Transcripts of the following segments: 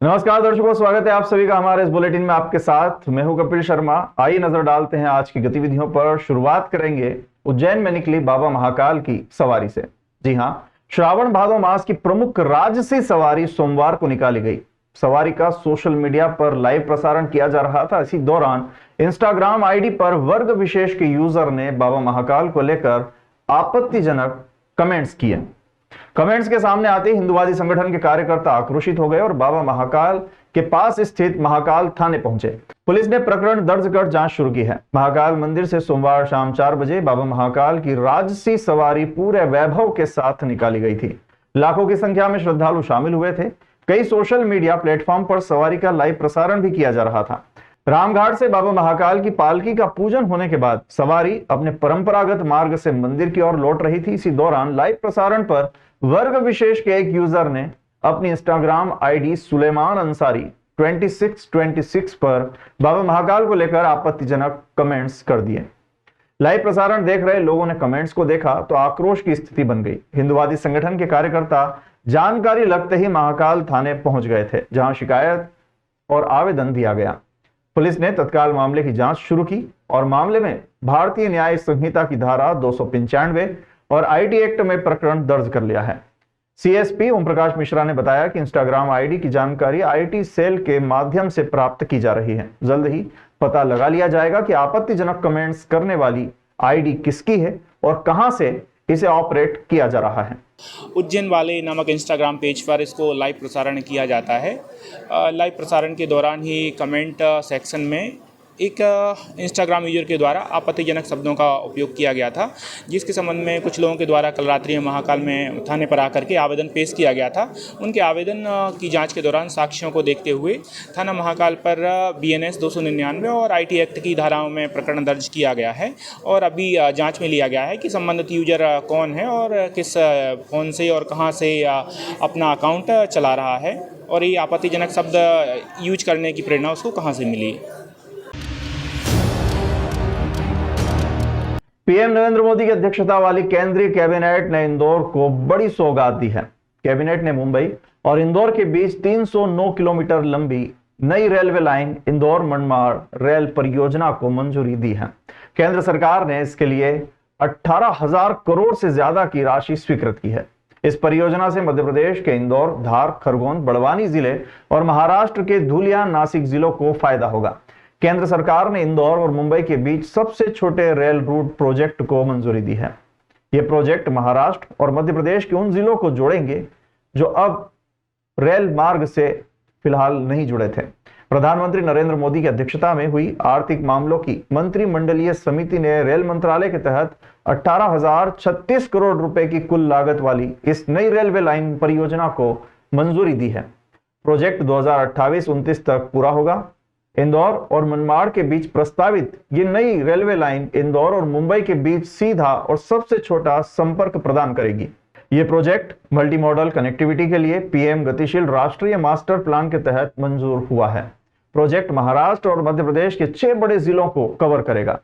नमस्कार दर्शकों, स्वागत है आप सभी का हमारे इस बुलेटिन में। आपके साथ मैं हूं कपिल शर्मा। आइए नजर डालते हैं आज की गतिविधियों पर। शुरुआत करेंगे उज्जैन में निकली बाबा महाकाल की सवारी से। जी हां, श्रावण भादो मास की प्रमुख राजसी सवारी सोमवार को निकाली गई। सवारी का सोशल मीडिया पर लाइव प्रसारण किया जा रहा था। इसी दौरान इंस्टाग्राम आईडी पर वर्ग विशेष के यूजर ने बाबा महाकाल को लेकर आपत्तिजनक कमेंट्स किए। कमेंट्स के सामने आते ही हिंदुवादी संगठन के कार्यकर्ता आक्रोशित हो गए और बाबा महाकाल के पास स्थित महाकाल थाने पहुंचे। पुलिस ने प्रकरण दर्ज कर जांच शुरू की है। महाकाल मंदिर से सोमवार शाम 4 बजे बाबा महाकाल की राजसी सवारी पूरे वैभव के साथ निकाली गई थी। लाखों की संख्या में श्रद्धालु शामिल हुए थे। कई सोशल मीडिया प्लेटफॉर्म पर सवारी का लाइव प्रसारण भी किया जा रहा था। रामघाट से बाबा महाकाल की पालकी का पूजन होने के बाद सवारी अपने परंपरागत मार्ग से मंदिर की ओर लौट रही थी। इसी दौरान लाइव प्रसारण पर वर्ग विशेष के एक यूजर ने अपनी इंस्टाग्राम आईडी सुलेमान अंसारी 2626 पर बाबा महाकाल को लेकर आपत्तिजनक कमेंट्स कर दिए। लाइव प्रसारण देख रहे लोगों ने कमेंट्स को देखा तो आक्रोश की स्थिति बन गई। हिंदुवादी संगठन के कार्यकर्ता जानकारी लगते ही महाकाल थाने पहुंच गए थे, जहां शिकायत और आवेदन दिया गया। पुलिस ने तत्काल मामले की जांच शुरू की और मामले में भारतीय न्याय संहिता की धारा 295 और आईटी एक्ट में प्रकरण दर्ज कर लिया है। सीएसपी ओम प्रकाश मिश्रा ने बताया कि इंस्टाग्राम आईडी की जानकारी आईटी सेल के माध्यम से प्राप्त की जा रही है। जल्द ही पता लगा लिया जाएगा कि आपत्तिजनक कमेंट्स करने वाली आईडी किसकी है और कहां से इसे ऑपरेट किया जा रहा है। उज्जैन वाले नामक इंस्टाग्राम पेज पर इसको लाइव प्रसारण किया जाता है। लाइव प्रसारण के दौरान ही कमेंट सेक्शन में एक इंस्टाग्राम यूजर के द्वारा आपत्तिजनक शब्दों का उपयोग किया गया था, जिसके संबंध में कुछ लोगों के द्वारा कल रात्रि में महाकाल में थाने पर आकर के आवेदन पेश किया गया था। उनके आवेदन की जांच के दौरान साक्ष्यों को देखते हुए थाना महाकाल पर BNS 299 और आईटी एक्ट की धाराओं में प्रकरण दर्ज किया गया है और अभी जाँच में लिया गया है कि संबंधित यूजर कौन है और किस फ़ोन से और कहाँ से अपना अकाउंट चला रहा है और ये आपत्तिजनक शब्द यूज करने की प्रेरणा उसको कहाँ से मिली। पीएम नरेंद्र मोदी की अध्यक्षता वाली केंद्रीय कैबिनेट ने इंदौर को बड़ी सौगात दी है। कैबिनेट ने मुंबई और इंदौर के बीच 309 किलोमीटर लंबी नई railway line Indore Manmad rail परियोजना को मंजूरी दी है। केंद्र सरकार ने इसके लिए 18,000 करोड़ से ज्यादा की राशि स्वीकृत की है। इस परियोजना से मध्य प्रदेश के इंदौर, धार, खरगोन, बड़वानी जिले और महाराष्ट्र के धुलिया, नासिक जिलों को फायदा होगा। केंद्र सरकार ने इंदौर और मुंबई के बीच सबसे छोटे रेल रूट प्रोजेक्ट को मंजूरी दी है। यह प्रोजेक्ट महाराष्ट्र और मध्य प्रदेश के उन जिलों को जोड़ेंगे जो अब रेल मार्ग से फिलहाल नहीं जुड़े थे। प्रधानमंत्री नरेंद्र मोदी की अध्यक्षता में हुई आर्थिक मामलों की मंत्रिमंडलीय समिति ने रेल मंत्रालय के तहत 18,036 करोड़ रुपए की कुल लागत वाली इस नई रेलवे लाइन परियोजना को मंजूरी दी है। प्रोजेक्ट 2028-29 तक पूरा होगा। इंदौर और मनमाड़ के बीच प्रस्तावित ये नई रेलवे लाइन इंदौर और मुंबई के बीच सीधा और सबसे छोटा संपर्क प्रदान करेगी। ये प्रोजेक्ट मल्टी मॉडल कनेक्टिविटी के लिए पीएम गतिशील राष्ट्रीय मास्टर प्लान के तहत मंजूर हुआ है। प्रोजेक्ट महाराष्ट्र और मध्य प्रदेश के 6 बड़े जिलों को कवर करेगा।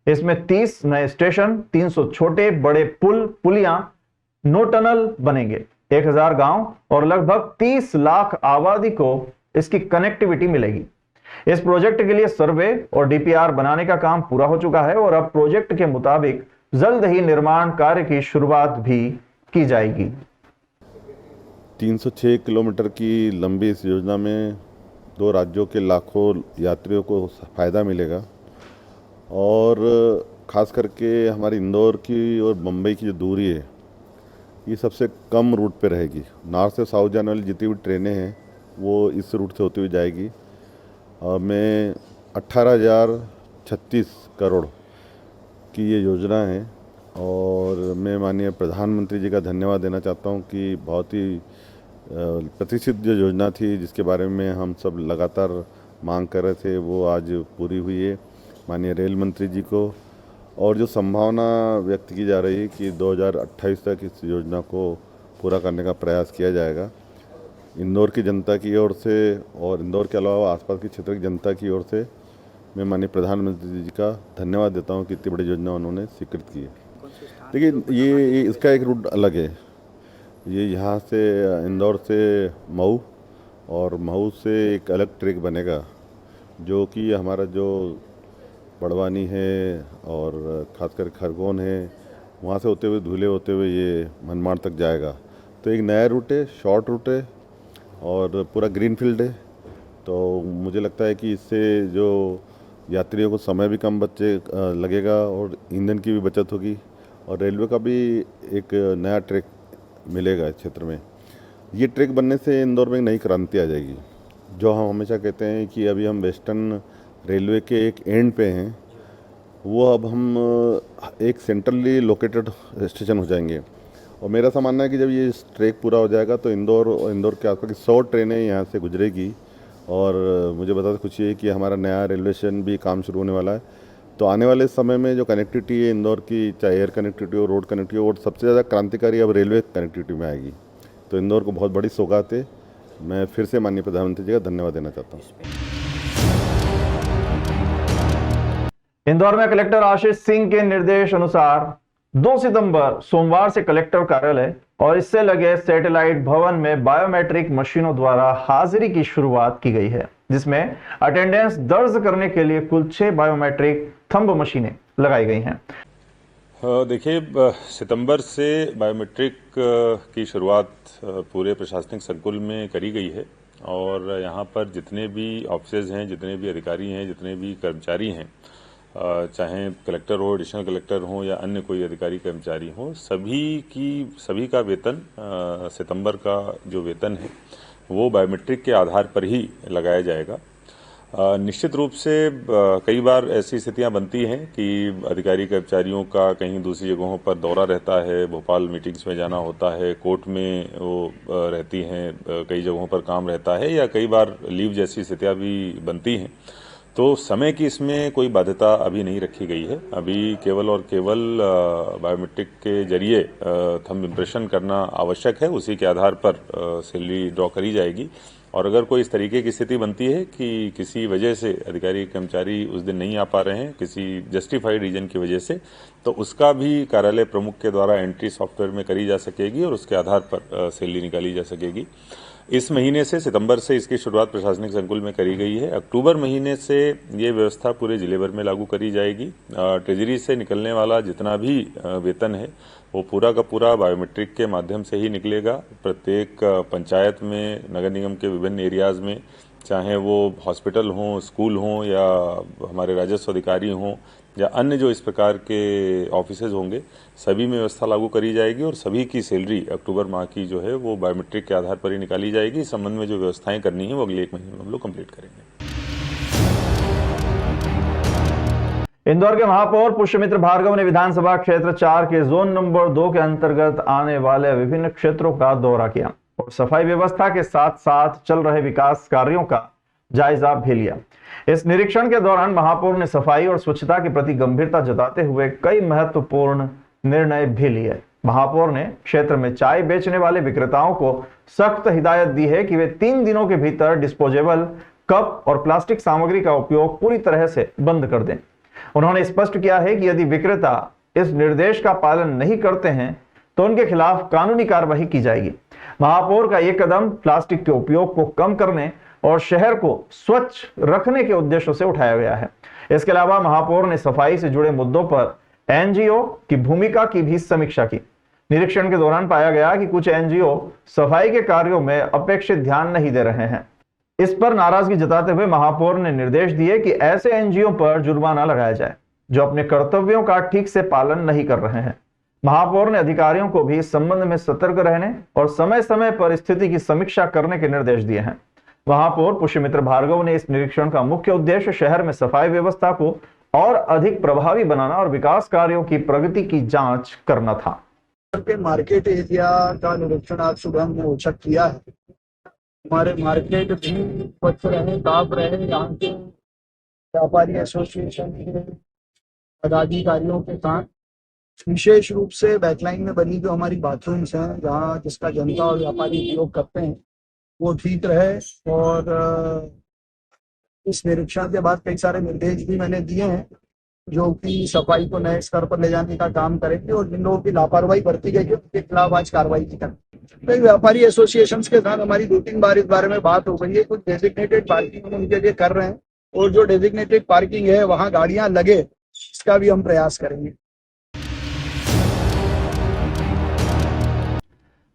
इसमें 30 नए स्टेशन, 300 छोटे बड़े पुल, पुलियां, नो टनल बनेंगे। 1000 गांव और लगभग 30 लाख आबादी को इसकी कनेक्टिविटी मिलेगी। इस प्रोजेक्ट के लिए सर्वे और डीपीआर बनाने का काम पूरा हो चुका है और अब प्रोजेक्ट के मुताबिक जल्द ही निर्माण कार्य की शुरुआत भी की जाएगी। 306 किलोमीटर की लंबी इस योजना में 2 राज्यों के लाखों यात्रियों को फ़ायदा मिलेगा और ख़ास करके हमारी इंदौर की और मुंबई की जो दूरी है ये सबसे कम रूट पे रहेगी। नॉर्थ से साउथ जाने वाली जितनी भी ट्रेनें हैं वो इस रूट से होती हुई जाएगी। में 18,036 करोड़ की ये योजना है और मैं माननीय प्रधानमंत्री जी का धन्यवाद देना चाहता हूँ कि बहुत ही प्रतिष्ठित जो योजना थी जिसके बारे में हम सब लगातार मांग कर रहे थे वो आज पूरी हुई है। माननीय रेल मंत्री जी को और जो संभावना व्यक्त की जा रही है कि 2028 तक इस योजना को पूरा करने का प्रयास किया जाएगा। इंदौर की जनता की ओर से और इंदौर के अलावा आसपास के क्षेत्र की जनता की ओर से मैं माननीय प्रधानमंत्री जी का धन्यवाद देता हूं कि इतनी बड़ी योजना उन्होंने स्वीकृत की है। देखिए ये इसका एक रूट अलग है। ये यहाँ से इंदौर से मऊ और महू से एक अलग ट्रैक बनेगा, जो कि हमारा जो बड़वानी है और खासकर खरगोन है, वहाँ से होते हुए धुले होते हुए ये मनमाड़ तक जाएगा। तो एक नया रूट है, शॉर्ट रूट है और पूरा ग्रीन फील्ड है। तो मुझे लगता है कि इससे जो यात्रियों को समय भी कम लगेगा और ईंधन की भी बचत होगी और रेलवे का भी एक नया ट्रैक मिलेगा इस क्षेत्र में। ये ट्रैक बनने से इंदौर में एक नई क्रांति आ जाएगी। जो हम हमेशा कहते हैं कि अभी हम वेस्टर्न रेलवे के एक एंड पे हैं, वो अब हम एक सेंट्रली लोकेटेड स्टेशन हो जाएंगे। और मेरा ऐसा मानना है कि जब ये ट्रैक पूरा हो जाएगा तो इंदौर के आसपास की 100 ट्रेनें यहाँ से गुजरेगी। और मुझे बताते खुशी है कि हमारा नया रेलवे स्टेशन भी काम शुरू होने वाला है। तो आने वाले समय में जो कनेक्टिविटी है इंदौर की, चाहे एयर कनेक्टिविटी हो, रोड कनेक्टिविटी हो, और सबसे ज़्यादा क्रांतिकारी अब रेलवे कनेक्टिविटी में आएगी। तो इंदौर को बहुत बड़ी सौगात है। मैं फिर से माननीय प्रधानमंत्री जी का धन्यवाद देना चाहता हूँ। इंदौर में कलेक्टर आशीष सिंह के निर्देश अनुसार 2 सितंबर सोमवार से कलेक्टर कार्यालय और इससे लगे सैटेलाइट भवन में बायोमेट्रिक मशीनों द्वारा हाजिरी की शुरुआत की गई है, जिसमें अटेंडेंस दर्ज करने के लिए कुल 6 बायोमेट्रिक थंब मशीनें लगाई गई हैं। देखिए, सितंबर से बायोमेट्रिक की शुरुआत पूरे प्रशासनिक संकुल में करी गई है और यहाँ पर जितने भी ऑफिसर्स हैं, जितने भी अधिकारी हैं, जितने भी कर्मचारी हैं, चाहे कलेक्टर हो, एडिशनल कलेक्टर हो या अन्य कोई अधिकारी कर्मचारी हो, सभी का वेतन सितंबर का जो वेतन है वो बायोमेट्रिक के आधार पर ही लगाया जाएगा। निश्चित रूप से कई बार ऐसी स्थितियां बनती हैं कि अधिकारी कर्मचारियों का कहीं दूसरी जगहों पर दौरा रहता है, भोपाल मीटिंग्स में जाना होता है, कोर्ट में वो रहती हैं, कई जगहों पर काम रहता है या कई बार लीव जैसी स्थितियां भी बनती हैं। तो समय की इसमें कोई बाध्यता अभी नहीं रखी गई है। अभी केवल और केवल बायोमेट्रिक के जरिए थंब इम्प्रेशन करना आवश्यक है, उसी के आधार पर सैलरी ड्रॉ करी जाएगी। और अगर कोई इस तरीके की स्थिति बनती है कि किसी वजह से अधिकारी कर्मचारी उस दिन नहीं आ पा रहे हैं, किसी जस्टिफाइड रीजन की वजह से, तो उसका भी कार्यालय प्रमुख के द्वारा एंट्री सॉफ्टवेयर में करी जा सकेगी और उसके आधार पर सैलरी निकाली जा सकेगी। इस महीने से, सितंबर से इसकी शुरुआत प्रशासनिक संकुल में करी गई है। अक्टूबर महीने से ये व्यवस्था पूरे जिले भर में लागू करी जाएगी। ट्रेजरी से निकलने वाला जितना भी वेतन है वो पूरा का पूरा बायोमेट्रिक के माध्यम से ही निकलेगा। प्रत्येक पंचायत में, नगर निगम के विभिन्न एरियाज में, चाहे वो हॉस्पिटल हों, स्कूल हों या हमारे राजस्व अधिकारी हों या अन्य जो इस प्रकार के ऑफिसेज होंगे, सभी में व्यवस्था लागू करी जाएगी और सभी की सैलरी अक्टूबर माह की जो है वो बायोमेट्रिक के आधार पर ही निकाली जाएगी। इस संबंध में जो व्यवस्थाएं करनी है वो अगले 1 महीने में हम लोग कंप्लीट करेंगे। इंदौर के महापौर पुष्यमित्र भार्गव ने विधानसभा क्षेत्र 4 के जोन नंबर 2 के अंतर्गत आने वाले विभिन्न क्षेत्रों का दौरा किया और सफाई व्यवस्था के साथ साथ चल रहे विकास कार्यों का जायजा भी लिया। इस निरीक्षण के दौरान महापौर ने सफाई और स्वच्छता के प्रति गंभीरता जताते हुए कई महत्वपूर्ण निर्णय भी लिए। महापौर ने क्षेत्र में चाय बेचने वाले विक्रेताओं को सख्त हिदायत दी है कि वे 3 दिनों के भीतर डिस्पोजेबल कप और प्लास्टिक सामग्री का उपयोग पूरी तरह से बंद कर दें। उन्होंने स्पष्ट किया है कि यदि विक्रेता इस निर्देश का पालन नहीं करते हैं तो उनके खिलाफ कानूनी कार्रवाई की जाएगी। महापौर का यह कदम प्लास्टिक के उपयोग को कम करने और शहर को स्वच्छ रखने के उद्देश्य से उठाया गया है। इसके अलावा महापौर ने सफाई से जुड़े मुद्दों पर एनजीओ की भूमिका की भी समीक्षा की। निरीक्षण के दौरान पाया गया कि कुछ एनजीओ सफाई के कार्यों में अपेक्षित ध्यान नहीं दे रहे हैं। इस पर नाराजगी जताते हुए महापौर ने निर्देश दिए कि ऐसे एनजीओ पर जुर्माना लगाया जाए जो अपने कर्तव्यों का ठीक से पालन नहीं कर रहे हैं। महापौर ने अधिकारियों को भी इस संबंध में सतर्क रहने और समय समय पर स्थिति की समीक्षा करने के निर्देश दिए हैं। महापौर पुष्यमित्र भार्गव ने इस निरीक्षण का मुख्य उद्देश्य शहर में सफाई व्यवस्था को और अधिक प्रभावी बनाना और विकास कार्यों की प्रगति की जांच करना था। मार्केट एरिया का निरीक्षण आज सुबह हमने औचक किया है। हमारे मार्केट भी स्वच्छ रहे, साफ रहे। यहाँ के व्यापारी एसोसिएशन के पदाधिकारियों के साथ विशेष रूप से बैकलाइन में बनी जो हमारी बाथरूम्स हैं, जहाँ जिसका जनता और व्यापारी उपयोग करते हैं, वो ठीक रहे। और इस निरीक्षण के बाद कई सारे निर्देश भी मैंने दिए हैं जो कि सफाई को नए स्तर पर ले जाने का काम करेंगे और जिन लोगों की लापरवाही बरती गई है उनके खिलाफ आज कार्रवाई की जाएगी। कई व्यापारी एसोसिएशंस के साथ हमारी 2-3 बार इस बारे में बात हो गई है। कुछ डेजिग्नेटेड पार्किंग हम उनके लिए कर रहे हैं और जो डेजिग्नेटेड पार्किंग है वहां गाड़ियां लगे, इसका भी हम प्रयास करेंगे।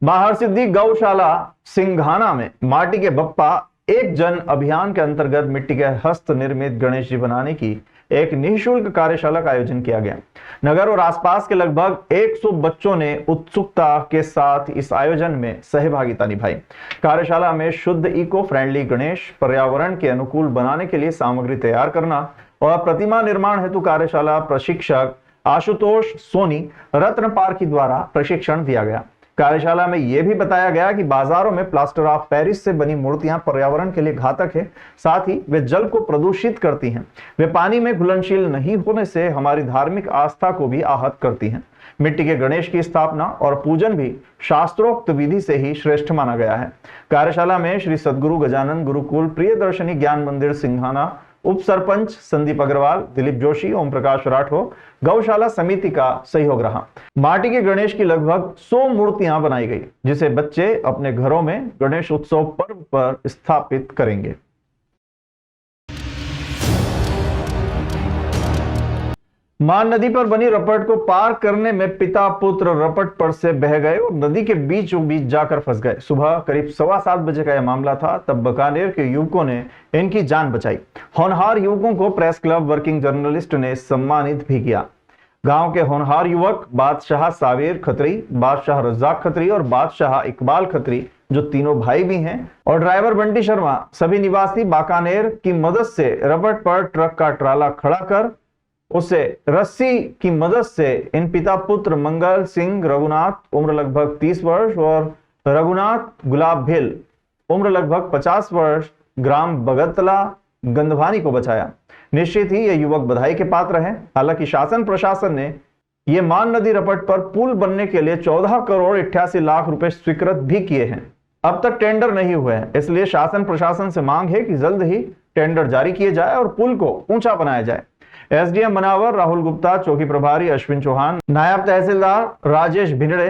बाहरसिद्धि गौशाला सिंघाना में माटी के बप्पा एक जन अभियान के अंतर्गत मिट्टी के हस्त निर्मित गणेश जी बनाने की एक निःशुल्क कार्यशाला का आयोजन किया गया। नगर और आसपास के लगभग 100 बच्चों ने उत्सुकता के साथ इस आयोजन में सहभागिता निभाई। कार्यशाला में शुद्ध इको फ्रेंडली गणेश पर्यावरण के अनुकूल बनाने के लिए सामग्री तैयार करना और प्रतिमा निर्माण हेतु कार्यशाला प्रशिक्षक आशुतोष सोनी रत्न पारखी द्वारा प्रशिक्षण दिया गया। कार्यशाला में यह भी बताया गया कि बाजारों में प्लास्टर ऑफ पेरिस से बनी मूर्तियां पर्यावरण के लिए घातक है, साथ ही वे जल को प्रदूषित करती हैं। वे पानी में घुलनशील नहीं होने से हमारी धार्मिक आस्था को भी आहत करती हैं। मिट्टी के गणेश की स्थापना और पूजन भी शास्त्रोक्त विधि से ही श्रेष्ठ माना गया है। कार्यशाला में श्री सद्गुरु गजानन गुरुकुल प्रियदर्शनी ज्ञान मंदिर सिंघाना उप सरपंच संदीप अग्रवाल, दिलीप जोशी, ओम प्रकाश राठौर, गौशाला समिति का सहयोग रहा। माटी के गणेश की लगभग 100 मूर्तियां बनाई गई, जिसे बच्चे अपने घरों में गणेश उत्सव पर्व पर स्थापित करेंगे। मान नदी पर बनी रपट को पार करने में पिता पुत्र रपट पर से बह गए और नदी के बीचों बीच जाकर फंस गए। सुबह करीब 7:15 बजे का यह मामला था। तब बीकानेर के युवकों ने इनकी जान बचाई। होनहार युवकों को प्रेस क्लब वर्किंग जर्नलिस्ट ने सम्मानित भी किया। गांव के होनहार युवक बादशाह सावेर खत्री, बादशाह रज्जाक खत्री और बादशाह इकबाल खत्री, जो तीनों भाई भी हैं, और ड्राइवर बंटी शर्मा, सभी निवासी बीकानेर की मदद से रपट पर ट्रक का ट्राला खड़ा कर उसे रस्सी की मदद से इन पिता पुत्र मंगल सिंह रघुनाथ उम्र लगभग 30 वर्ष और रघुनाथ गुलाब भेल उम्र लगभग 50 वर्ष ग्राम बगतला गंधवानी को बचाया। निश्चित ही ये युवक बधाई के पात्र हैं। हालांकि शासन प्रशासन ने ये मान नदी रपट पर पुल बनने के लिए 14 करोड़ 88 लाख रुपए स्वीकृत भी किए हैं। अब तक टेंडर नहीं हुए हैं, इसलिए शासन प्रशासन से मांग है कि जल्द ही टेंडर जारी किए जाए और पुल को ऊंचा बनाया जाए। एसडीएम बनावर राहुल गुप्ता, चौकी प्रभारी अश्विन चौहान, नायब तहसीलदार राजेश भिंडड़े,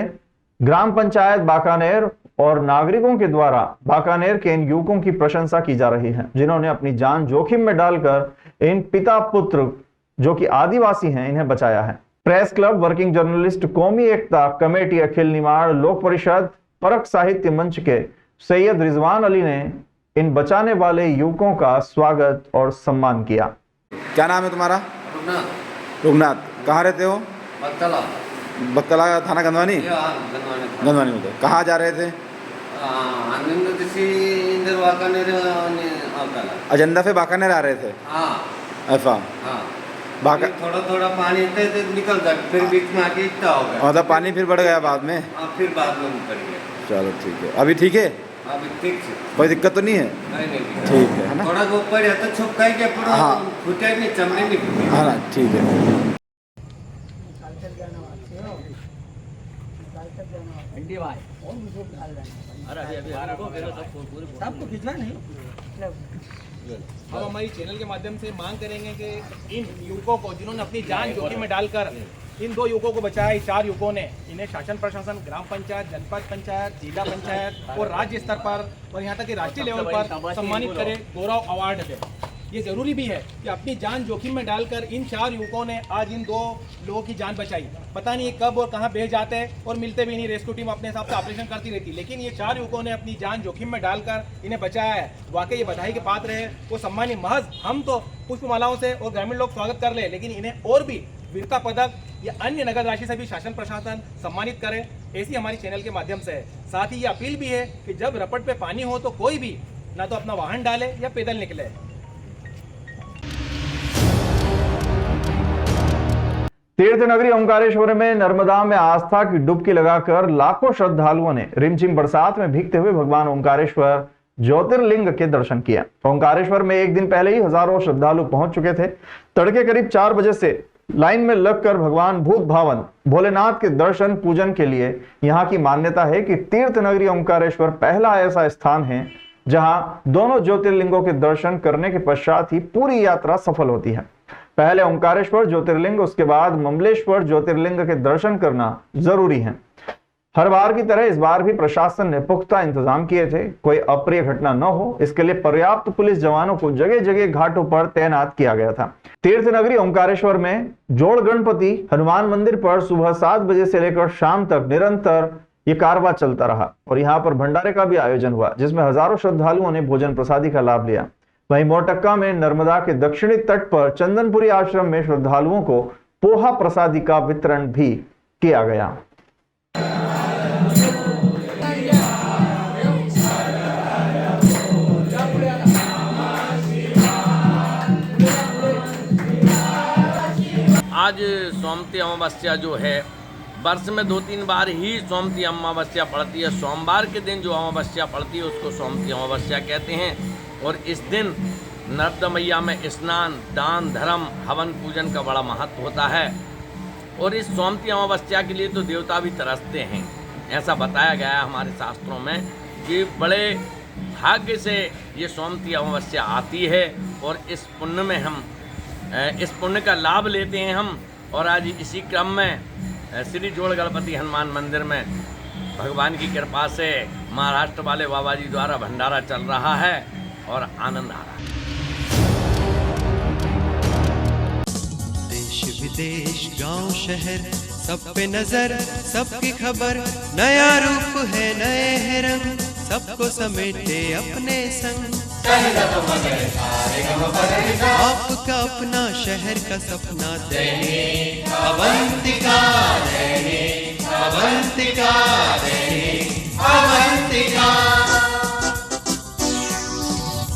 ग्राम पंचायत बाकानेर और नागरिकों के द्वारा बाकानेर के इन युवकों की प्रशंसा की जा रही है, जिन्होंने अपनी जान जोखिम में डालकर इन पिता पुत्र जो कि आदिवासी हैं इन्हें बचाया है। प्रेस क्लब वर्किंग जर्नलिस्ट, कौमी एकता कमेटी, अखिल निमाड़ लोक परिषद, परख साहित्य मंच के सैयद रिजवान अली ने इन बचाने वाले युवकों का स्वागत और सम्मान किया। क्या नाम है तुम्हारा? रुगनाथ। कहाँ रहते हो? बत्तला थाना गंधवानी? गंधवानी में। कहाँ जा रहे थे? अजंदा से बाकानेर आ रहे थे? ऐसा थोड़ा थोड़ा पानी निकल जाए, फिर बीच में आके इतना हो गया। मतलब पानी फिर बढ़ गया बाद में? फिर बाद में बढ़ गया। चलो ठीक है। अभी ठीक है? अभी ठीक है, कोई दिक्कत तो नहीं है? नहीं। ठीक है ना? थोड़ा ऊपर है तो छुपकाई के पूरा फुटे नहीं, चमड़े नहीं फूटे। हाँ ना, ठीक है। सबको खींचना नहीं। हम हमारी चैनल के माध्यम से मांग करेंगे कि इन युवकों को जिन्होंने अपनी जान जोखिम में डालकर इन 2 युवकों को बचाया, 4 युवकों ने, इन्हें शासन प्रशासन, ग्राम पंचायत, जनपद पंचायत, जिला पंचायत और राज्य स्तर पर और यहाँ तक कि राष्ट्रीय लेवल पर सम्मानित करे, गौरव अवार्ड दे। ये जरूरी भी है कि अपनी जान जोखिम में डालकर इन 4 युवकों ने आज इन 2 लोगों की जान बचाई। पता नहीं कब और कहाँ बह जाते हैं और मिलते भी नहीं। रेस्क्यू टीम अपने हिसाब से ऑपरेशन करती रहती, लेकिन ये 4 युवकों ने अपनी जान जोखिम में डालकर इन्हें बचाया है। वाकई ये बधाई के पात्र है। वो सम्मानीय महज हम तो पुष्पमालाओं से और ग्रामीण लोग स्वागत कर ले, लेकिन इन्हें और भी वीरता पदक या अन्य नगद राशि से भी शासन प्रशासन सम्मानित करे, ऐसी हमारी चैनल के माध्यम से है। साथ ही ये अपील भी है कि जब रपट पे पानी हो तो कोई भी ना तो अपना वाहन डाले या पैदल निकले। तीर्थ नगरी ओंकारेश्वर में नर्मदा में आस्था की डुबकी लगाकर लाखों श्रद्धालुओं ने रिमझिम बरसात में भीगते हुए भगवान ओंकारेश्वर ज्योतिर्लिंग के दर्शन किया। ओंकारेश्वर में एक दिन पहले ही हजारों श्रद्धालु पहुंच चुके थे। तड़के करीब 4 बजे से लाइन में लगकर भगवान भूत भावन भोलेनाथ के दर्शन पूजन के लिए यहाँ की मान्यता है कि तीर्थ नगरी ओंकारेश्वर पहला ऐसा स्थान है जहां दोनों ज्योतिर्लिंगों के दर्शन करने के पश्चात ही पूरी यात्रा सफल होती है। पहले ओंकारेश्वर ज्योतिर्लिंग, उसके बाद ममलेश्वर ज्योतिर्लिंग के दर्शन करना जरूरी है। हर बार की तरह इस बार भी प्रशासन ने पुख्ता इंतजाम किए थे, कोई अप्रिय घटना न हो इसके लिए पर्याप्त पुलिस जवानों को जगह जगह घाटों पर तैनात किया गया था। तीर्थ नगरी ओमकारेश्वर में जोड़ गणपति हनुमान मंदिर पर सुबह 7 बजे से लेकर शाम तक निरंतर ये कारवां चलता रहा और यहाँ पर भंडारे का भी आयोजन हुआ, जिसमें हजारों श्रद्धालुओं ने भोजन प्रसादी का लाभ लिया। वहीं मोरटक्का में नर्मदा के दक्षिणी तट पर चंदनपुरी आश्रम में श्रद्धालुओं को पोहा प्रसादी का वितरण भी किया गया। आज सोमवती अमावस्या जो है, वर्ष में 2-3 बार ही सोमवती अमावस्या पड़ती है। सोमवार के दिन जो अमावस्या पड़ती है उसको सोमवती अमावस्या कहते हैं। और इस दिन नर्मदा मैया में स्नान, दान, धर्म, हवन पूजन का बड़ा महत्व होता है। और इस सोमवती अमावस्या के लिए तो देवता भी तरसते हैं। ऐसा बताया गया है हमारे शास्त्रों में कि बड़े भाग्य से ये सोमवती अमावस्या आती है और इस पुण्य में हम इस पुण्य का लाभ लेते हैं हम। और आज इसी क्रम में श्री जोड़ गणपति हनुमान मंदिर में भगवान की कृपा से महाराष्ट्र वाले बाबा जी द्वारा भंडारा चल रहा है और आनंद आ रहा है। देश विदेश गांव शहर सब पे नजर, सबकी खबर, नया रूप है नए है रंग, सबको समेटे अपने संग। आपका अपना शहर का सपना दैनिक अवंतिका, दैनिक अवंतिका, दैनिक अवंतिका।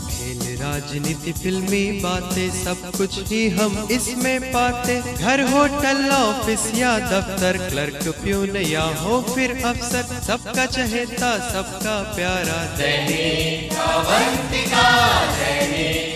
खेल, राजनीति, फिल्मी बातें, सब कुछ ही हम इसमें पाते। घर, होटल, ऑफिस या दफ्तर, क्लर्क, प्यून या हो फिर अफसर, सबका चहेता सबका प्यारा दैनिक अवंतिका, दैनिक